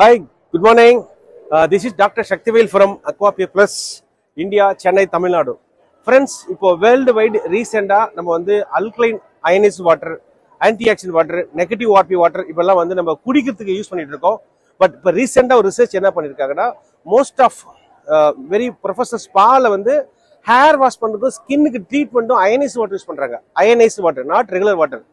Hi, good morning. This is Dr. Shaktivel from Aquapia Plus, India, Chennai, Tamil Nadu. Friends, இப்போ world wide ரீசெண்டாக நம்ம வந்து alkaline ionized water, antioxidant water, negative ORP water இப்பெல்லாம் வந்து நம்ம குடிக்கிறதுக்கு use பண்ணிட்டு இருக்கோம். பட் இப்போ ரீசெண்டாக ஒரு ரிசர்ச் என்ன பண்ணியிருக்காங்கன்னா, மோஸ்ட் ஆஃப் வெரி ப்ரொஃபஸர் ஸ்பாவில் வந்து ஹேர் வாஷ் பண்ணுறதுக்கும் ஸ்கின்னுக்கு ட்ரீட்மெண்ட்டும் அயனைஸ் வாட்டர் யூஸ் பண்ணுறாங்க. அயனைஸ் வாட்டர், நாட் ரெகுலர் வாட்டர்.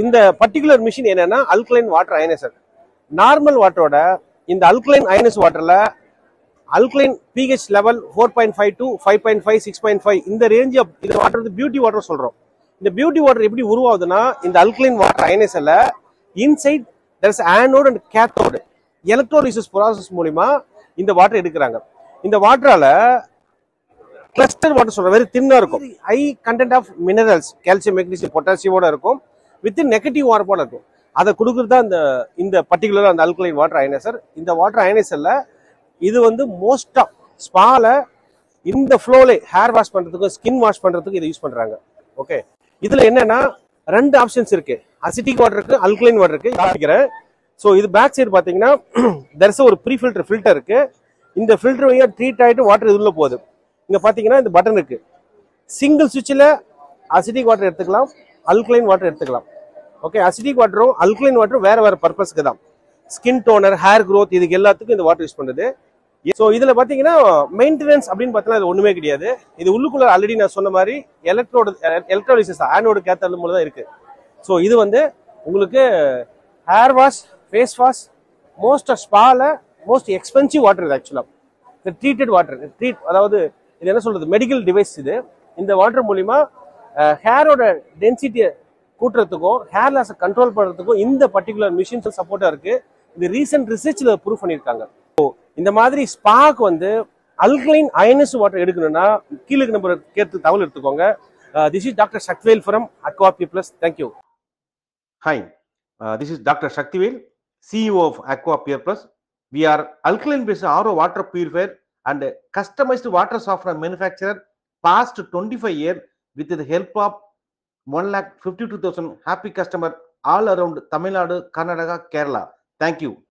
இந்த பர்டிகுலர் மிஷின் என்னன்னா அல்கலைன் வாட்டர் அயனைசர். நார்மல் வாட்டரோட இந்த அல்கலைன் அயனைஸ் வாட்டர்ல அல்கலைன் பிஹெச் லெவல் 4.5 to 5.5 6.5 இந்த ரேஞ்ச் இந்த வாட்டர் வந்து பியூட்டி வாட்டர் சொல்றோம். இந்த பியூட்டி வாட்டர் எப்படி உருவாகுதுன்னா, இந்த அல்கலைன் வாட்டர் அயனைசர்ல inside there is anode and cathode electrolysis process மூலமா இந்த வாட்டர் எடுக்கிறாங்க. இந்த வாட்டரால கிளஸ்டர் வாட்டர் சொல்ற வெரி தின்னா இருக்கும். High content of minerals, calcium, magnesium, பொட்டாசியமோட இருக்கும். வித் நெகட்டிவ் வாட்டர் போல இருக்கும். அதை கொடுக்குறது தான் இந்த பர்டிகுலர் அந்த அல்கலைன் வாட்டர் அயனைசர். இந்த வாட்டர் அயனைசர்ல இது வந்து மோஸ்ட் ஆஃப் ஸ்பால இந்த ஃப்ளோல ஹேர் வாஷ் பண்றதுக்கும் ஸ்கின் வாஷ் பண்றதுக்கும் இதை யூஸ் பண்றாங்க. ஓகே, இதுல என்னன்னா ரெண்டு ஆப்ஷன்ஸ் இருக்கு. அசிட்டிக் வாட்டர் இருக்கு, அல்கலைன் வாட்டர் இருக்கு. காமிக்கிறேன். ஸோ இது பேக் சைடு பாத்தீங்கன்னா தெர்ஸ் ஒரு ப்ரீ ஃபில்டர் இருக்கு. இந்த ஃபில்டர் வழியா ட்ரீட் ஆயிட்டு வாட்டர் இதுல போகுது. இங்க பாத்தீங்கன்னா இந்த பட்டன் இருக்கு. சிங்கிள் சுவிட்சில் அசிட்டிக் வாட்டர் எடுத்துக்கலாம், அல்கலைன் வாட்டர் எடுத்துக்கலாம். ஓகே, அசிட்டிக் வாட்டரும் அல்கலைன் வாட்டரும் வேற பர்பஸ்க்கு தான். ஸ்கின் டோனர், ஹேர் க்ரோத், இதுக்கு எல்லாத்துக்கும் இந்த வாட்டர் யூஸ் பண்ணுறது. ஸோ இதில் பார்த்தீங்கன்னா மெயின்டெனன்ஸ் அப்படின்னு பார்த்தீங்கன்னா இது ஒன்றுமே கிடையாது. இது உள்ளுக்குள்ள ஆல்ரெடி நான் சொன்ன மாதிரி எலக்ட்ரோலிசிஸ் ஆனோடு கேத்தல் மூலம் தான் இருக்கு. ஸோ இது வந்து உங்களுக்கு hair wash, face wash, most of ஸ்பால மோஸ்ட் எக்ஸ்பென்சிவ் வாட்டர் இது. ஆக்சுவலாக ட்ரீட்டட் வாட்டர், அதாவது இது என்ன சொல்றது, மெடிக்கல் டிவைஸ் இது. இந்த வாட்டர் மூலிமா ஹேரோட டென்சிட்டியை கூட்டுறதுக்கும் ஹேர் லாஸை கண்ட்ரோல் பண்ணுறதுக்கும் இந்த பர்டிகுலர் மிஷின்ஸ் சப்போர்ட்டா இருக்கு. இது ரீசெண்ட் ரிசர்ச்ல ப்ரூவ் பண்ணியிருக்காங்க. ஸோ இந்த மாதிரி ஸ்பாக்கு வந்து அல்கலைன் அயனைஸ் வாட்டர் எடுக்கணும்னா கீழே நம்பர் கேட்டு தகவல் எடுத்துக்கோங்க. This is doctor Sakthivel from Aquapia Plus. Thank you. Hi, this is doctor Sakthivel, CEO of Aquapia Plus. We are alkaline based RO water purifier and customized water softener manufacturer past 25 years with the help of 1,52,000 happy customer all around Tamil Nadu, Karnataka, Kerala. Thank you.